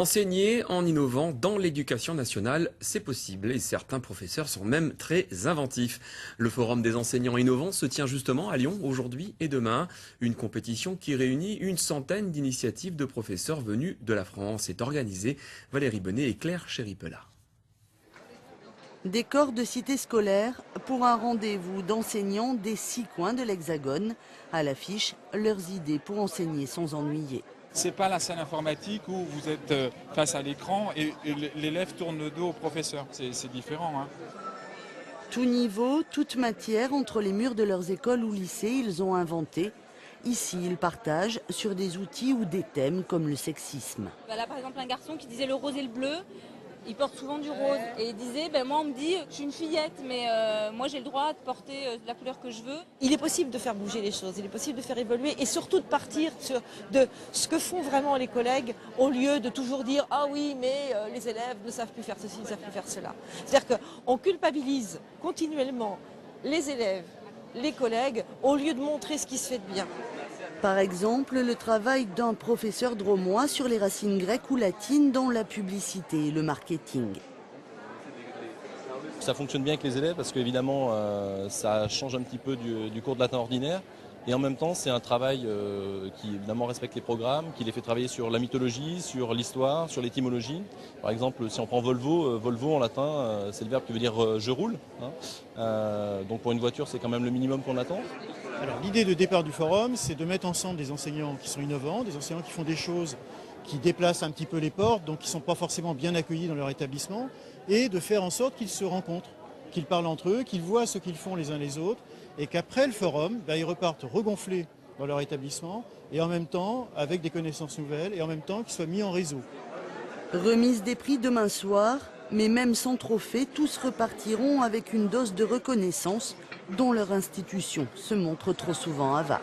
Enseigner en innovant dans l'éducation nationale, c'est possible et certains professeurs sont même très inventifs. Le Forum des enseignants innovants se tient justement à Lyon aujourd'hui et demain. Une compétition qui réunit une centaine d'initiatives de professeurs venus de la France est organisée. Valérie Benet et Claire Chéripela. Décor de cité scolaire pour un rendez-vous d'enseignants des 6 coins de l'Hexagone. À l'affiche, leurs idées pour enseigner sans ennuyer. C'est pas la salle informatique où vous êtes face à l'écran et l'élève tourne le dos au professeur. C'est différent. Hein. Tout niveau, toute matière, entre les murs de leurs écoles ou lycées, ils ont inventé. Ici, ils partagent sur des outils ou des thèmes comme le sexisme. Là, par exemple, un garçon qui disait le rose et le bleu. Il porte souvent du rose et il disait, moi on me dit, je suis une fillette, mais moi j'ai le droit de porter la couleur que je veux. Il est possible de faire bouger les choses, il est possible de faire évoluer et surtout de partir de ce que font vraiment les collègues au lieu de toujours dire, ah oui, mais les élèves ne savent plus faire ceci, ne savent plus faire cela. C'est-à-dire qu'on culpabilise continuellement les élèves, les collègues, au lieu de montrer ce qui se fait de bien. Par exemple, le travail d'un professeur drômois sur les racines grecques ou latines dans la publicité et le marketing. Ça fonctionne bien avec les élèves parce qu'évidemment, ça change un petit peu du cours de latin ordinaire. Et en même temps, c'est un travail qui évidemment respecte les programmes, qui les fait travailler sur la mythologie, sur l'histoire, sur l'étymologie. Par exemple, si on prend Volvo, Volvo en latin, c'est le verbe qui veut dire je roule. Hein. Donc pour une voiture, c'est quand même le minimum qu'on attend. Alors l'idée de départ du forum, c'est de mettre ensemble des enseignants qui sont innovants, des enseignants qui font des choses qui déplacent un petit peu les portes, donc qui ne sont pas forcément bien accueillis dans leur établissement, et de faire en sorte qu'ils se rencontrent, qu'ils parlent entre eux, qu'ils voient ce qu'ils font les uns les autres, et qu'après le forum, ils repartent regonflés dans leur établissement, et en même temps avec des connaissances nouvelles, et en même temps qu'ils soient mis en réseau. Remise des prix demain soir, mais même sans trophée, tous repartiront avec une dose de reconnaissance dont leur institution se montre trop souvent avare.